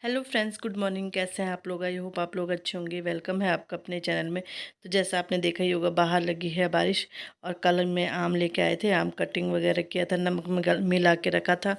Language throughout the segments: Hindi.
Hello friends, good morning. कैसे हैं आप लोग? आई होप आप लोग अच्छे होंगे। वेलकम है आपका अपने चैनल में। तो जैसा आपने देखा ही होगा, बाहर लगी है बारिश। और कल में आम लेके आए थे, आम कटिंग वगैरह किया था, नमक में मिला के रखा था,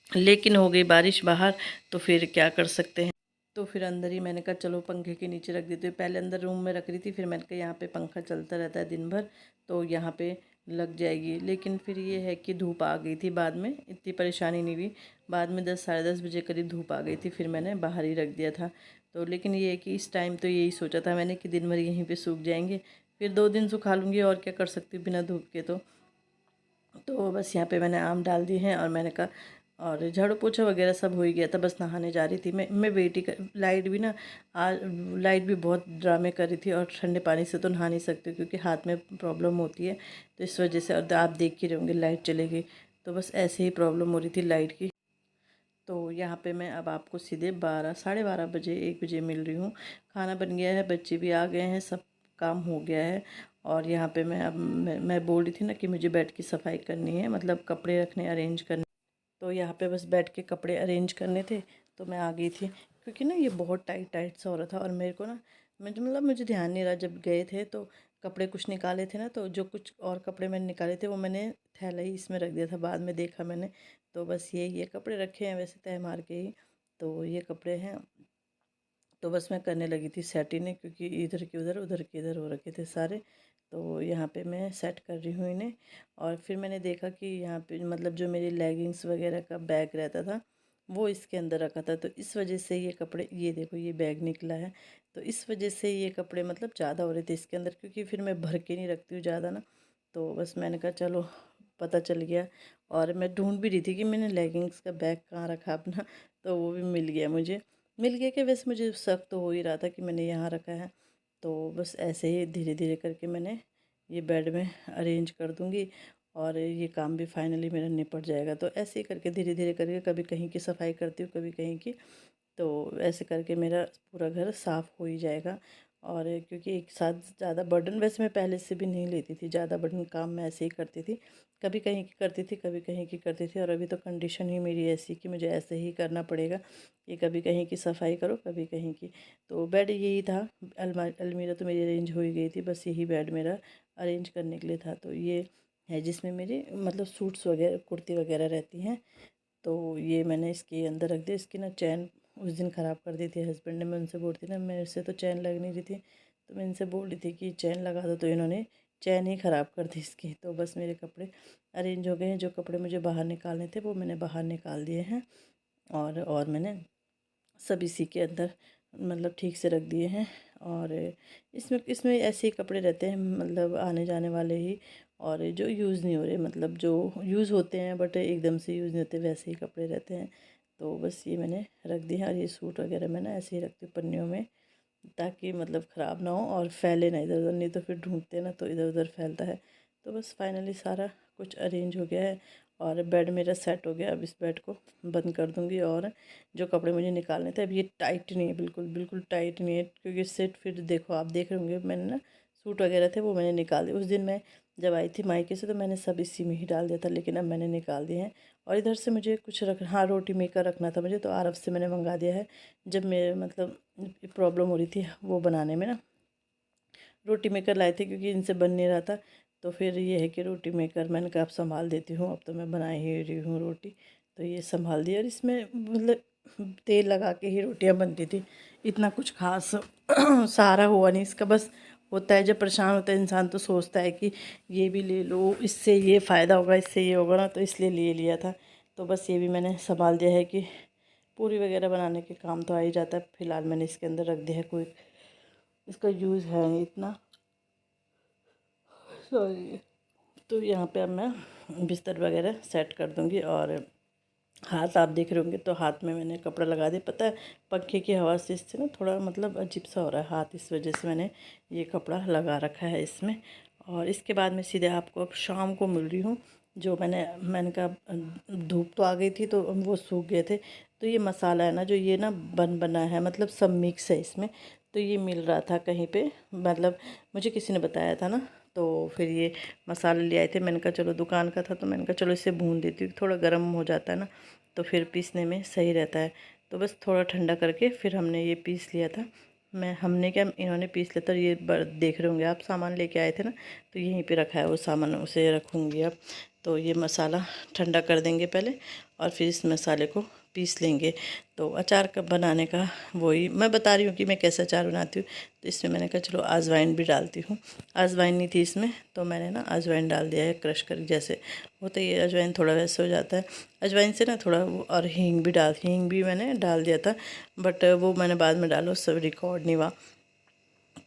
लेकिन हो गई बारिश बाहर। तो फिर क्या कर सकते हैं। तो फिर अंदर ही मैंने कहा चलो पंखे के नीचे रख देती हूँ। पहले अंदर रूम में रख रही थी, फिर मैंने कहा यहाँ पे पंखा चलता रहता है दिन भर, तो यहाँ पे लग जाएगी। लेकिन फिर ये है कि धूप आ गई थी बाद में, इतनी परेशानी नहीं हुई। बाद में 10 साढ़े 10 बजे करीब धूप आ गई थी, फिर मैंने बाहर ही रख दिया था। तो लेकिन ये है कि इस टाइम तो यही सोचा था मैंने कि दिन भर यहीं पर सूख जाएंगे, फिर 2 दिन सुखा लूँगी, और क्या कर सकती हूँ बिना धूप के। तो बस यहाँ पे मैंने आम डाल दिए हैं, और मैंने कहा, और झाड़ू पोछा वगैरह सब हो ही गया था। बस नहाने जा रही थी मैं वेट ही कर, लाइट भी ना, आज लाइट भी बहुत ड्रामे कर रही थी। और ठंडे पानी से तो नहा नहीं सकती क्योंकि हाथ में प्रॉब्लम होती है, तो इस वजह से। और आप देख ही रहे होंगे लाइट चले गई, तो बस ऐसे ही प्रॉब्लम हो रही थी लाइट की। तो यहाँ पे मैं अब आपको सीधे 12 साढ़े 12 बजे 1 बजे मिल रही हूँ। खाना बन गया है, बच्चे भी आ गए हैं, सब काम हो गया है। और यहाँ पे मैं अब मैं बोल रही थी ना कि मुझे बेड की सफाई करनी है, मतलब कपड़े रखने अरेंज करने। तो यहाँ पे बस बेड के कपड़े अरेंज करने थे, तो मैं आ गई थी। क्योंकि ना ये बहुत टाइट टाइट सा हो रहा था, और मेरे को ना, मुझे ध्यान नहीं रहा। जब गए थे तो कपड़े कुछ निकाले थे ना, तो जो कुछ और कपड़े मैंने निकाले थे वो मैंने थैला ही इसमें रख दिया था, बाद में देखा मैंने। तो बस ये कपड़े रखे हैं वैसे तय मार के ही। तो ये कपड़े हैं। तो बस मैं करने लगी थी सेट इन्हें, क्योंकि इधर के उधर उधर के इधर हो रखे थे सारे। तो यहाँ पे मैं सेट कर रही हूँ इन्हें। और फिर मैंने देखा कि यहाँ पे मतलब जो मेरी लेगिंग्स वगैरह का बैग रहता था वो इसके अंदर रखा था, तो इस वजह से ये कपड़े, ये देखो ये बैग निकला है। तो इस वजह से ये कपड़े मतलब ज़्यादा हो रहे थे इसके अंदर, क्योंकि फिर मैं भर के नहीं रखती हूँ ज़्यादा ना। तो बस मैंने कहा चलो, पता चल गया। और मैं ढूंढ भी रही थी कि मैंने लेगिंग्स का बैग कहाँ रखा अपना, तो वो भी मिल गया मुझे। मिल गया कि वैसे मुझे शक तो हो ही रहा था कि मैंने यहाँ रखा है। तो बस ऐसे ही धीरे धीरे करके मैंने ये बेड में अरेंज कर दूँगी, और ये काम भी फाइनली मेरा निपट जाएगा। तो ऐसे ही करके धीरे धीरे करके कभी कहीं की सफाई करती हूँ, कभी कहीं की। तो ऐसे करके मेरा पूरा घर साफ़ हो ही जाएगा। और क्योंकि एक साथ ज़्यादा बर्डन वैसे मैं पहले से भी नहीं लेती थी, ज़्यादा बर्डन काम मैं ऐसे ही करती थी। कभी कहीं की करती थी, कभी कहीं की करती थी, और अभी तो कंडीशन ही मेरी ऐसी कि मुझे ऐसे ही करना पड़ेगा। ये कभी कहीं की सफाई करो, कभी कहीं की। तो बेड यही था। अलमीरा तो मेरी अरेंज हो ही गई थी, बस यही बेड मेरा अरेंज करने के लिए था। तो ये है जिसमें मेरी मतलब सूट्स वगैरह कुर्ती वगैरह रहती हैं। तो ये मैंने इसके अंदर रख दिया। इसकी ना चैन उस दिन ख़राब कर दी थी हस्बैंड ने। मैं उनसे बोलती ना, मेरे से तो चैन लग नहीं रही थी, तो मैं इनसे बोल रही थी कि चैन लगा दो, तो इन्होंने चैन ही ख़राब कर दी इसकी। तो बस मेरे कपड़े अरेंज हो गए हैं। जो कपड़े मुझे बाहर निकालने थे वो मैंने बाहर निकाल दिए हैं। और मैंने सब इसी के अंदर मतलब ठीक से रख दिए हैं। और इसमें इसमें ऐसे ही कपड़े रहते हैं, मतलब आने जाने वाले ही, और जो यूज़ नहीं हो रहे, मतलब जो यूज़ होते हैं बट एकदम से यूज़ नहीं होते, वैसे ही कपड़े रहते हैं। तो बस ये मैंने रख दिए हैं। और ये सूट वगैरह मैं ना ऐसे ही रखती हूँ पन्नियों में, ताकि मतलब ख़राब ना हो और फैले ना इधर उधर, नहीं तो फिर ढूंढते ना तो इधर उधर फैलता है। तो बस फाइनली सारा कुछ अरेंज हो गया है, और बेड मेरा सेट हो गया। अब इस बेड को बंद कर दूंगी। और जो कपड़े मुझे निकालने थे, अब ये टाइट नहीं है, बिल्कुल बिल्कुल टाइट नहीं है, क्योंकि इससे फिर देखो आप देख रहे होंगे मैंने ना सूट वगैरह थे वो मैंने निकाल दिए। उस दिन मैं जब आई थी मायके से तो मैंने सब इसी में ही डाल दिया था, लेकिन अब मैंने निकाल दिए हैं। और इधर से मुझे कुछ हाँ, रोटी मेकर रखना था मुझे, तो आरव से मैंने मंगा दिया है। जब मेरे मतलब प्रॉब्लम हो रही थी वो बनाने में ना, रोटी मेकर लाए थे क्योंकि इनसे बन नहीं रहा था। तो फिर ये है कि रोटी मेकर मैंने कहा अब संभाल देती हूँ, अब तो मैं बना ही रही हूँ रोटी। तो ये संभाल दिया, और इसमें मतलब तेल लगा के ही रोटियां बनती थी, इतना कुछ खास सहारा हुआ नहीं इसका। बस होता है जब परेशान होता है इंसान तो सोचता है कि ये भी ले लो, इससे ये फ़ायदा होगा, इससे ये होगा ना, तो इसलिए ले लिया था। तो बस ये भी मैंने संभाल दिया है कि पूरी वगैरह बनाने के काम तो आ ही जाता है। फ़िलहाल मैंने इसके अंदर रख दिया है, कोई इसका यूज़ है नहीं इतना, सॉरी। तो यहाँ पे अब मैं बिस्तर वगैरह सेट कर दूँगी। और हाथ आप देख रहे होंगे तो हाथ में मैंने कपड़ा लगा दिया। पता है पंखे की हवा से इससे ना थोड़ा मतलब अजीब सा हो रहा है हाथ, इस वजह से मैंने ये कपड़ा लगा रखा है इसमें। और इसके बाद मैं सीधे आपको अब शाम को मिल रही हूँ। जो मैंने कहा धूप तो आ गई थी तो वो सूख गए थे। तो ये मसाला है ना, जो ये ना बना है, मतलब सब मिक्स है इसमें। तो ये मिल रहा था कहीं पे, मतलब मुझे किसी ने बताया था ना। तो फिर ये मसाले ले आए थे, मैंने कहा चलो दुकान का था, तो मैंने कहा चलो इसे भून देती हूँ, थोड़ा गर्म हो जाता है ना, तो फिर पीसने में सही रहता है। तो बस थोड़ा ठंडा करके फिर हमने ये पीस लिया था। हमने क्या, इन्होंने पीस लिया था। ये देख रहे होंगे आप, सामान लेके आए थे ना, तो यहीं पे रखा है वो सामान, उसे रखूँगी अब। तो ये मसाला ठंडा कर देंगे पहले, और फिर इस मसाले को पीस लेंगे। तो अचार का बनाने का वही मैं बता रही हूँ कि मैं कैसे अचार बनाती हूँ। तो इसमें मैंने कहा चलो अजवाइन भी डालती हूँ। अजवाइन नहीं थी इसमें, तो मैंने ना अजवाइन डाल दिया है क्रश कर, जैसे होता है ये अजवाइन थोड़ा वैसे हो जाता है। अजवाइन से ना थोड़ा वो, और हींग भी मैंने डाल दिया था, बट वो मैंने बाद में डालो, सब रिकॉर्ड नहीं हुआ।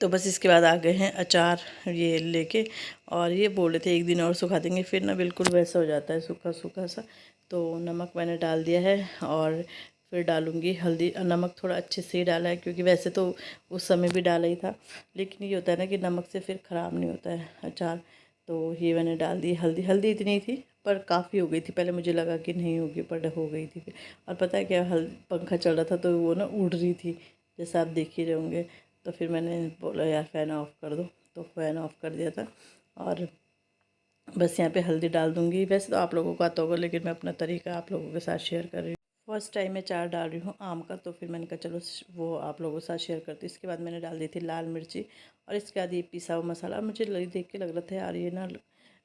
तो बस इसके बाद आ गए हैं अचार ये लेके, और ये बोल रहे थे एक दिन और सुखा देंगे, फिर ना बिल्कुल वैसा हो जाता है सूखा सूखा सा। तो नमक मैंने डाल दिया है, और फिर डालूँगी हल्दी। नमक थोड़ा अच्छे से ही डाला है, क्योंकि वैसे तो उस समय भी डाला ही था, लेकिन ये होता है ना कि नमक से फिर ख़राब नहीं होता है अचार। तो ये मैंने डाल दी हल्दी। हल्दी इतनी थी पर काफ़ी हो गई थी, पहले मुझे लगा कि नहीं होगी, पर हो गई थी फिर। और पता है क्या, पंखा चल रहा था तो वो ना उड़ रही थी, जैसा आप देख ही रहे होंगे। तो फिर मैंने बोला यार फ़ैन ऑफ़ कर दो, तो फ़ैन ऑफ़ कर दिया था। और बस यहाँ पे हल्दी डाल दूँगी। वैसे तो आप लोगों को आता होगा, लेकिन मैं अपना तरीका आप लोगों के साथ शेयर कर रही हूँ। फर्स्ट टाइम मैं चार डाल रही हूँ आम का, तो फिर मैंने कहा चलो वो आप लोगों के साथ शेयर करती हूँ। इसके बाद मैंने डाल दी थी लाल मिर्ची, और इसके बाद ये पिसा हुआ मसाला। मुझे देख के लग रहा था यार ये ना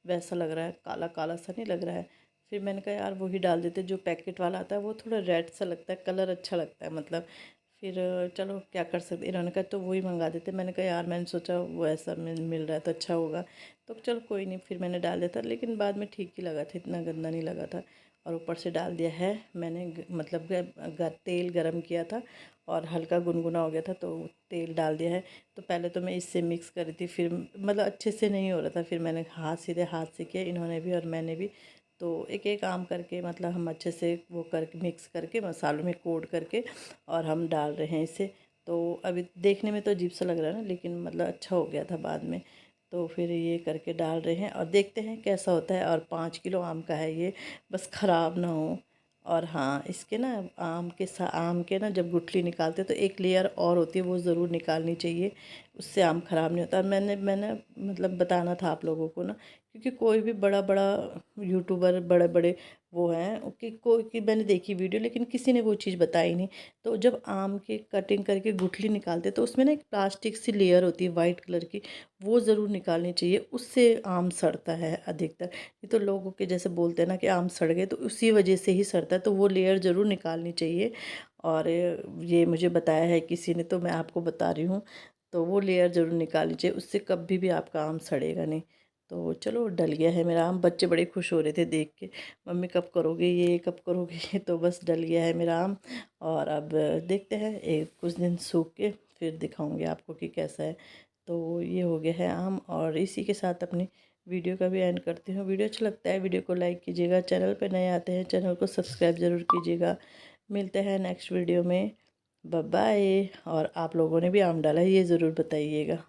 वैसा लग रहा है, काला काला सा नहीं लग रहा है। फिर मैंने कहा यार वही डाल देते, जो पैकेट वाला आता है वो थोड़ा रेड सा लगता है, कलर अच्छा लगता है मतलब। फिर चलो क्या कर सकते, इन्होंने कहा तो वही मंगा देते। मैंने कहा यार मैंने सोचा वो ऐसा मिल रहा है तो अच्छा होगा, तो चलो कोई नहीं, फिर मैंने डाल दिया था। लेकिन बाद में ठीक ही लगा था, इतना गंदा नहीं लगा था। और ऊपर से डाल दिया है मैंने मतलब तेल गरम किया था, और हल्का गुनगुना हो गया था तो तेल डाल दिया है। तो पहले तो मैं इससे मिक्स कर रही थी, फिर मतलब अच्छे से नहीं हो रहा था, फिर मैंने सीधे हाथ से किया, इन्होंने भी और मैंने भी। तो एक एक आम करके मतलब हम अच्छे से वो करके मिक्स करके मसालों में कोट करके, और हम डाल रहे हैं इसे। तो अभी देखने में तो अजीब सा लग रहा है ना, लेकिन मतलब अच्छा हो गया था बाद में। तो फिर ये करके डाल रहे हैं, और देखते हैं कैसा होता है। और 5 किलो आम का है ये, बस ख़राब ना हो। और हाँ, इसके ना आम के ना जब गुठली निकालते हैं तो एक लेयर और होती है, वो ज़रूर निकालनी चाहिए, उससे आम ख़राब नहीं होता। और मैंने मतलब बताना था आप लोगों को ना, क्योंकि कोई भी बड़ा बड़ा यूट्यूबर, बड़े बड़े वो हैं कि कोई की मैंने देखी वीडियो, लेकिन किसी ने वो चीज़ बताई नहीं। तो जब आम के कटिंग करके गुठली निकालते तो उसमें ना एक प्लास्टिक सी लेयर होती है वाइट कलर की, वो ज़रूर निकालनी चाहिए, उससे आम सड़ता है अधिकतर। नहीं तो लोगों के जैसे बोलते हैं ना कि आम सड़ गए, तो उसी वजह से ही सड़ता है, तो वो लेयर ज़रूर निकालनी चाहिए। और ये मुझे बताया है किसी ने, तो मैं आपको बता रही हूँ। तो वो लेयर ज़रूर निकालनी चाहिए, उससे कभी भी आपका आम सड़ेगा नहीं। तो चलो डल गया है मेरा आम, बच्चे बड़े खुश हो रहे थे देख के, मम्मी कब करोगे ये, कब करोगे ये। तो बस डल गया है मेरा आम। और अब देखते हैं एक कुछ दिन सूख के फिर दिखाऊंगी आपको कि कैसा है। तो ये हो गया है आम, और इसी के साथ अपनी वीडियो का भी एंड करती हूँ। वीडियो अच्छा लगता है वीडियो को लाइक कीजिएगा, चैनल पे नए आते हैं चैनल को सब्सक्राइब ज़रूर कीजिएगा। मिलते हैं नेक्स्ट वीडियो में, बाय बाय। और आप लोगों ने भी आम डाला है ये ज़रूर बताइएगा।